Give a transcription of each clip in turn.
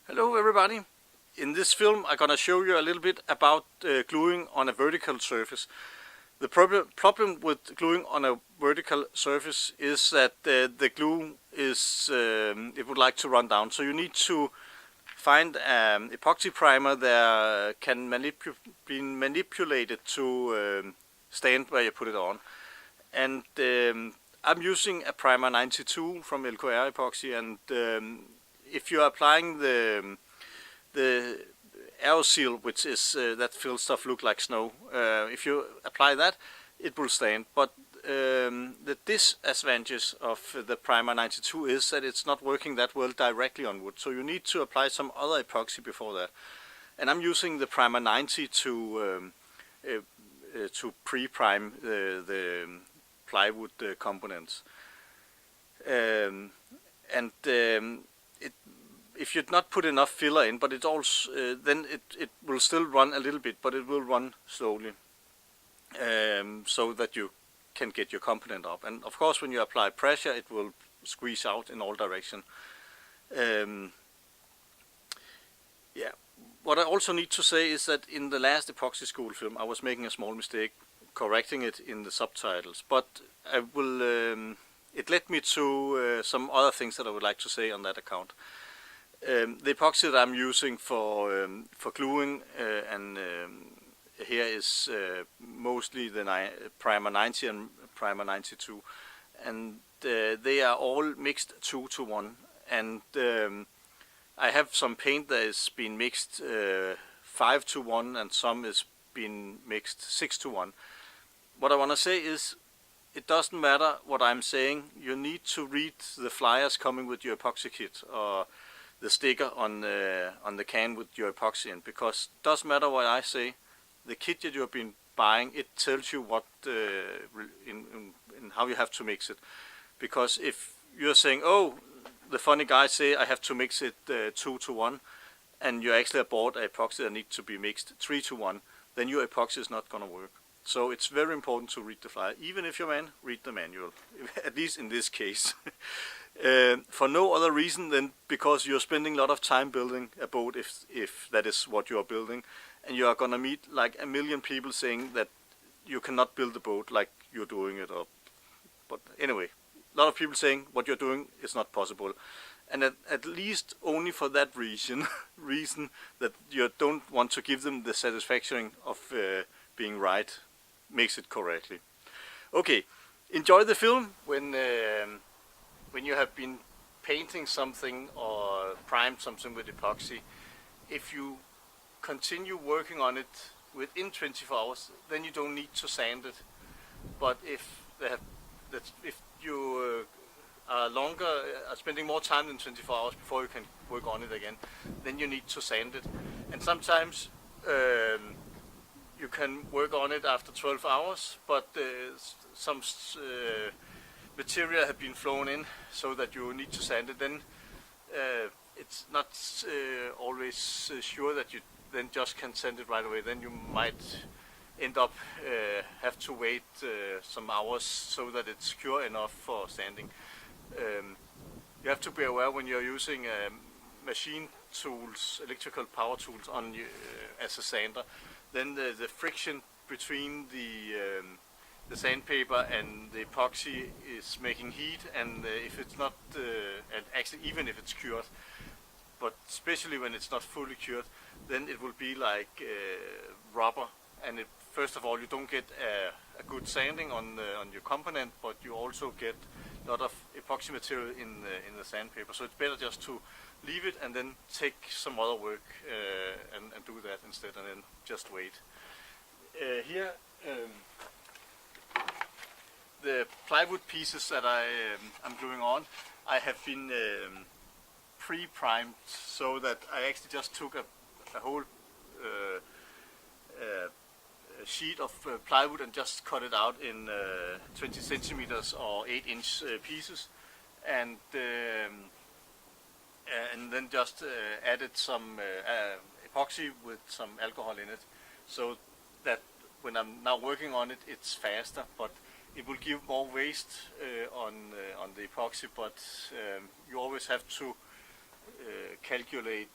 Hello everybody. In this film I'm gonna show you a little bit about gluing on a vertical surface. The problem with gluing on a vertical surface is that the glue is it would like to run down, so you need to find an epoxy primer that can be manipulated to stand where you put it on. And I'm using a primer 92 from LKR epoxy, and if you are applying the aeroseal, which is that fills stuff look like snow, if you apply that, it will stand. But the disadvantage of the primer 92 is that it's not working that well directly on wood, so you need to apply some other epoxy before that. And I'm using the primer 90 to pre-prime the plywood components. If you'd not put enough filler in, but it also then it will still run a little bit, but it will run slowly, so that you can get your component up. And of course, when you apply pressure, it will squeeze out in all directions. Yeah. What I also need to say is that in the last epoxy school film, I was making a small mistake correcting it in the subtitles, but I will. It led me to some other things that I would like to say on that account. The epoxy that I'm using for gluing here is mostly the primer 90 and primer 92, and they are all mixed 2-to-1, and I have some paint that is being mixed 5-to-1 and some is being mixed 6-to-1. What I want to say is, it doesn't matter what I'm saying, you need to read the flyers coming with your epoxy kit, or the sticker on the can with your epoxy in, because it doesn't matter what I say, the kit that you've been buying, it tells you what in how you have to mix it. Because if you're saying, oh, the funny guy say I have to mix it 2-to-1, and you actually bought an epoxy that needs to be mixed 3-to-1, then your epoxy is not going to work. So it's very important to read the flyer. Even if you're read the manual, at least in this case. For no other reason than because you're spending a lot of time building a boat, if that is what you're building, and you are gonna meet like a million people saying that you cannot build a boat like you're doing it. But anyway, a lot of people saying what you're doing is not possible, and at least only for that reason that you don't want to give them the satisfaction of being right, makes it correctly. Okay, enjoy the film. When you have been painting something or primed something with epoxy, if you continue working on it within 24 hours, then you don't need to sand it. But if you are spending more time than 24 hours before you can work on it again, then you need to sand it. And sometimes you can work on it after 12 hours, but some material have been flown in so that you need to sand it. Then it's not always sure that you then just can sand it right away. Then you might end up have to wait some hours so that it's pure enough for sanding. You have to be aware when you're using machine tools, electrical power tools on as a sander, then the friction between the sandpaper and the epoxy is making heat, and if it's not, and actually even if it's cured, but especially when it's not fully cured, then it will be like rubber, and first of all you don't get a good sanding on your component, but you also get a lot of epoxy material in the sandpaper. So it's better just to leave it and then take some other work and do that instead, and then just wait. Here the plywood pieces that I'm gluing on, I have been pre-primed, so that I actually just took a whole sheet of plywood and just cut it out in 20 centimeters or 8-inch pieces, and then just added some epoxy with some alcohol in it, so that when I'm now working on it, it's faster, but it will give more waste on the epoxy. But you always have to calculate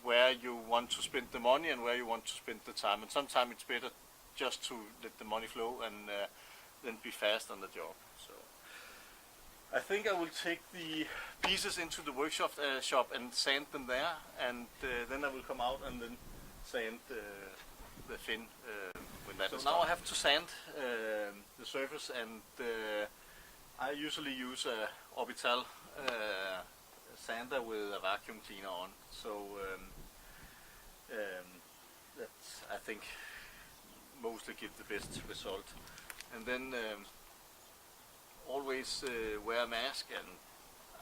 where you want to spend the money and where you want to spend the time. And sometimes it's better just to let the money flow and then be fast on the job. So I think I will take the pieces into the workshop shop and sand them there, and then I will come out and then sand the fin when that is done. Now I have to sand the surface, and I usually use a orbital sander with a vacuum cleaner on. So that's, I think, mostly give the best result. And then always wear a mask, and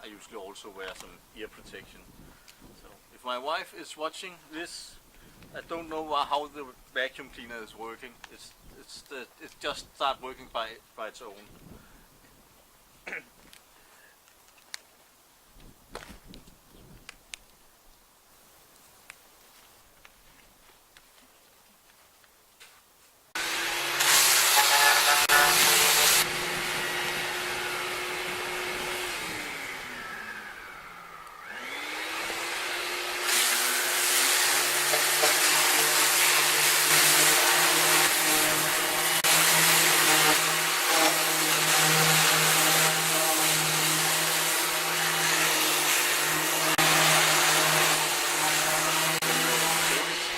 I usually also wear some ear protection. So if my wife is watching this, I don't know how the vacuum cleaner is working. It just start working by its own.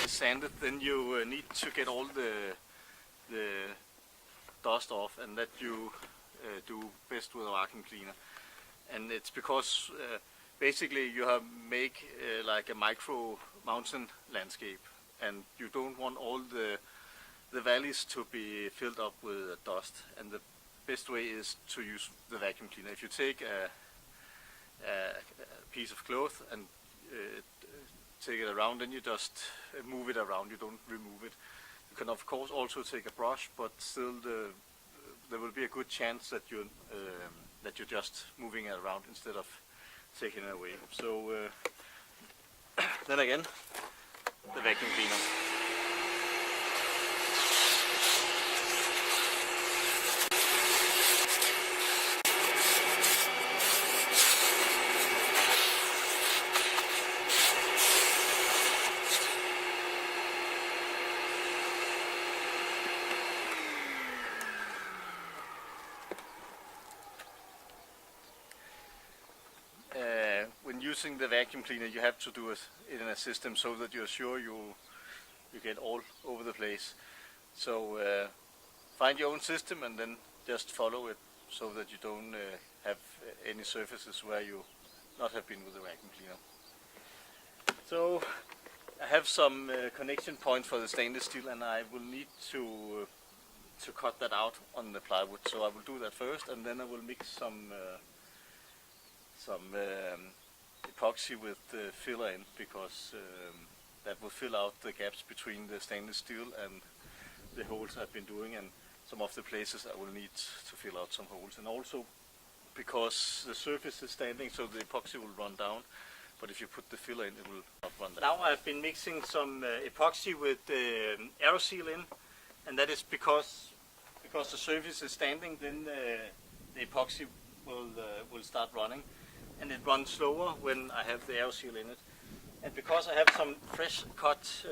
Sanded, then you need to get all the dust off, and that you do best with a vacuum cleaner. And it's because basically you have make like a micro mountain landscape, and you don't want all the valleys to be filled up with dust. And the best way is to use the vacuum cleaner. If you take a piece of cloth and take it around, then you just move it around, you don't remove it. You can of course also take a brush, but still there will be a good chance that you're just moving it around instead of taking it away. So then again, the vacuum cleaner. When using the vacuum cleaner, you have to do it in a system so that you're sure you get all over the place. So find your own system and then just follow it so that you don't have any surfaces where you not have been with the vacuum cleaner. So I have some connection points for the stainless steel, and I will need to cut that out on the plywood. So I will do that first, and then I will mix some epoxy with filler in, because that will fill out the gaps between the stainless steel and the holes I've been doing, and some of the places I will need to fill out some holes. And also because the surface is standing, so the epoxy will run down, but if you put the filler in, it will not run down. Now I've been mixing some epoxy with aeroseal in, and that is because the surface is standing, then the epoxy will start running, and it runs slower when I have the aeroseal in it. And because I have some fresh cut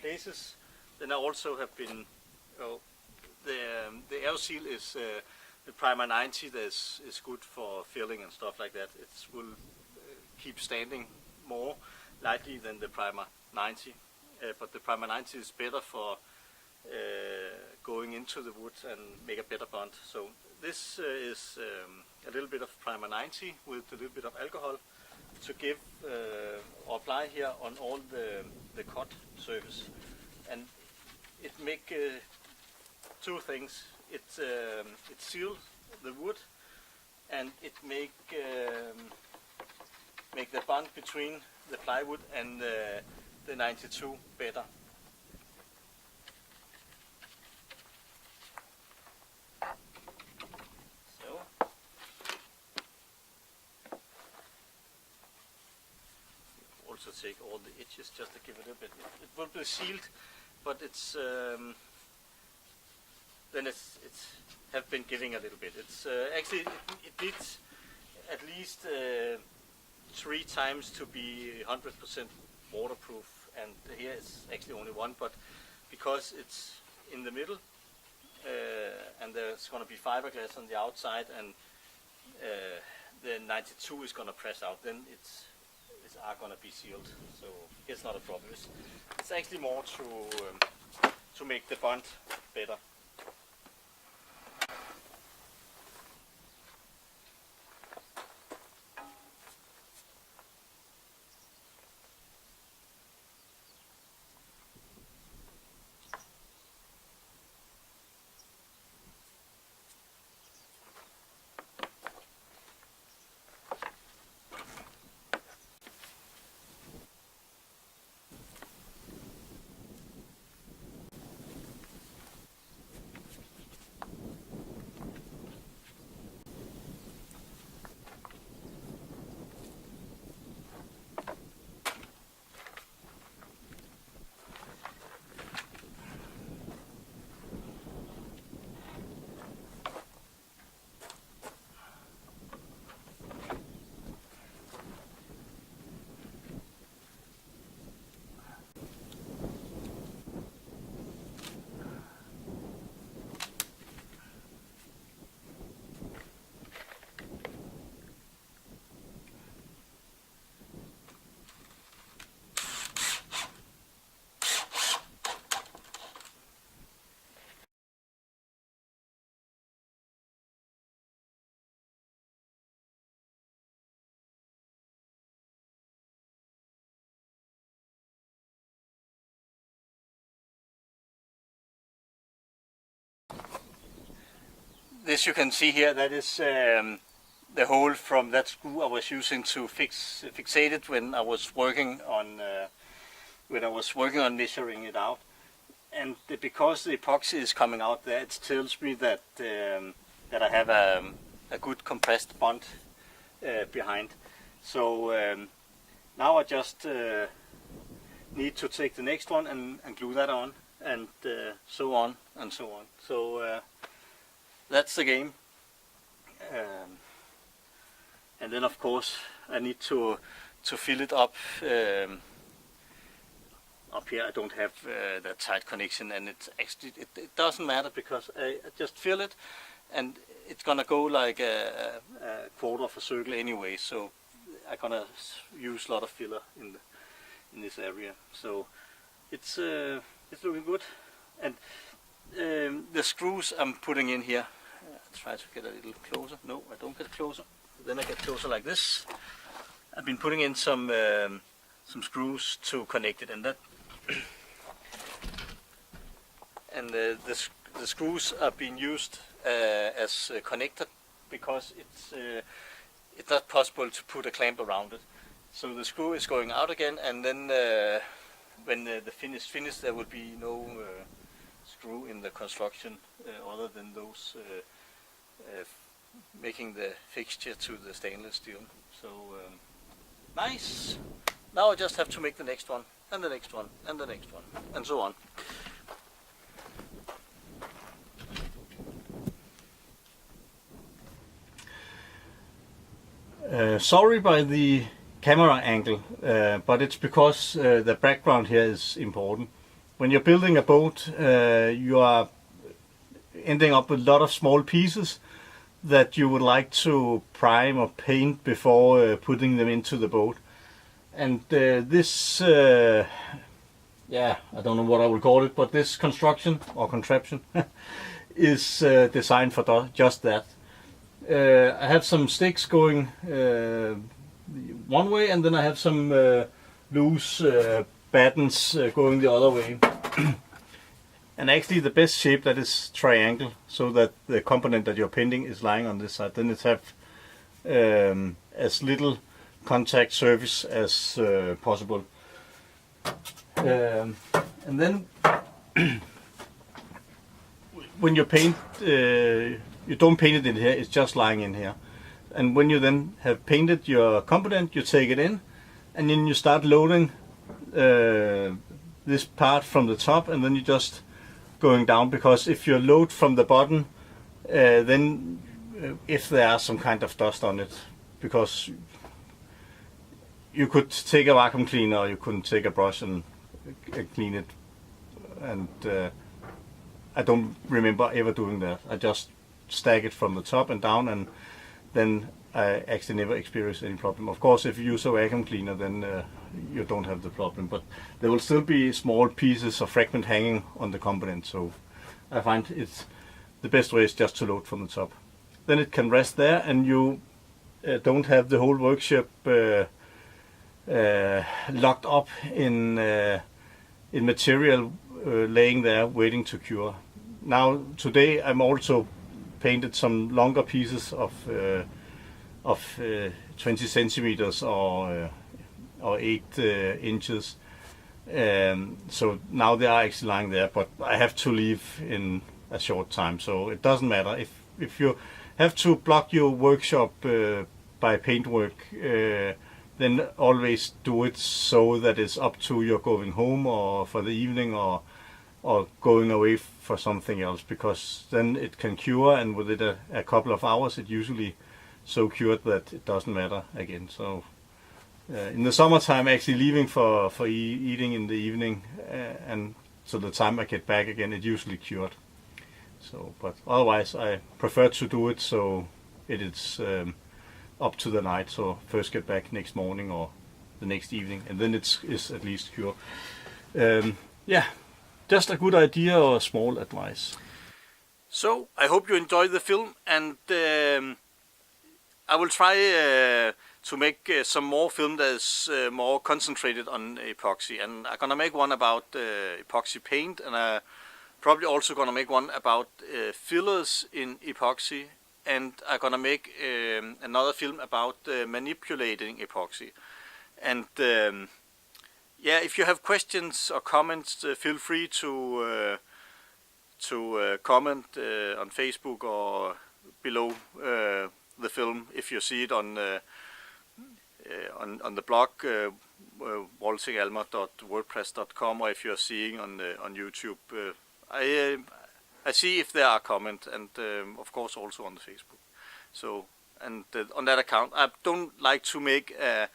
places, then I also have been, the aeroseal is the primer 90 that is good for filling and stuff like that. It will keep standing more lightly than the primer 90, but the primer 90 is better for going into the wood and make a better bond. So this is a little bit of primer 90 with a little bit of alcohol to give or apply here on all the cut surface, and it make two things. It seals the wood, and it make the bond between the plywood and the 92 better. Also take all the edges just to give it a bit. It will be sealed, but it's then it's have been giving a little bit. It's actually it needs at least 3 times to be 100% waterproof, and here it's actually only 1, but because it's in the middle and there's going to be fiberglass on the outside, and the 92 is going to press out, then it's are going to be sealed, so it's not a problem. It's actually more to make the bond better. This you can see here, that is the hole from that screw I was using to fixate it when I was working on measuring it out. And because the epoxy is coming out there, it tells me that that I have a good compressed bond behind. So now I just need to take the next one and glue that on, and so on and so on. So that's the game. And then of course I need to fill it up. Up here I don't have that tight connection, and it's actually it doesn't matter because I just fill it, and it's gonna go like a quarter of a circle anyway. So I'm gonna use a lot of filler in this area. So it's looking good, and the screws I'm putting in here. Try to get a little closer. No, I don't get closer. Then I get closer like this. I've been putting in some screws to connect it, and that and the screws are being used as connector because it's not possible to put a clamp around it. So the screw is going out again, and then when the finish there will be no screw in the construction other than those making the fixture to the stainless steel. So nice. Now I just have to make the next one, and the next one, and the next one, and so on. Sorry by the camera angle, but it's because the background here is important. When you're building a boat, you are ending up with a lot of small pieces that you would like to prime or paint before putting them into the boat. And this, yeah, I don't know what I would call it, but this construction or contraption is designed for just that. I have some sticks going one way, and then I have some loose battens going the other way. And actually the best shape, that is triangle, so that the component that you're painting is lying on this side. Then it have as little contact surface as possible. And then when you paint, you don't paint it in here, it's just lying in here. And when you then have painted your component, you take it in, and then you start loading this part from the top, and then you just going down, because if you load from the bottom, then if there are some kind of dust on it, because you could take a vacuum cleaner, or you couldn't take a brush and clean it. And I don't remember ever doing that. I just stack it from the top and down, and then I actually never experienced any problem. Of course, if you use a vacuum cleaner, then you don't have the problem, but there will still be small pieces of fragment hanging on the component. So I find it's the best way is just to load from the top. Then it can rest there, and you don't have the whole workshop locked up in material laying there waiting to cure. Now today I'm also painted some longer pieces of 20 centimeters or 8 inches. So now they are actually lying there, but I have to leave in a short time, so it doesn't matter. If you have to block your workshop by paintwork, then always do it so that it's up to your going home or for the evening or going away for something else, because then it can cure, and within a couple of hours it usually so cured that it doesn't matter again. So in the summertime, actually leaving for eating in the evening, and so the time I get back again, it usually cured. So, but otherwise I prefer to do it so it is up to the night. So first get back next morning or the next evening, and then it's at least cured. Yeah, just a good idea or a small advice. So I hope you enjoyed the film, and I will try to make some more film that is more concentrated on epoxy, and I'm gonna make one about epoxy paint, and I probably also gonna make one about fillers in epoxy, and I'm gonna make another film about manipulating epoxy. And yeah, if you have questions or comments, feel free to comment on Facebook or below the film if you see it on the blog walsingalma.wordpress.com, or if you're seeing on YouTube. I see if there are comments, and of course also on the Facebook. So, and on that account, I don't like to make a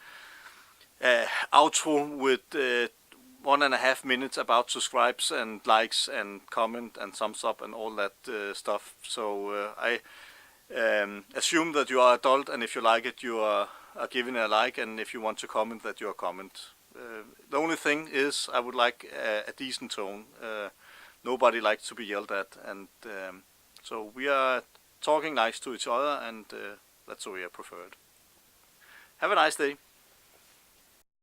outro with 1.5 minutes about subscribes and likes and comment and thumbs up and all that stuff. So I assume that you are adult, and if you like it, you are giving a like, and if you want to comment, that you are comment. The only thing is I would like a decent tone. Nobody likes to be yelled at, and so we are talking nice to each other, and that's the way I prefer it. Have a nice day.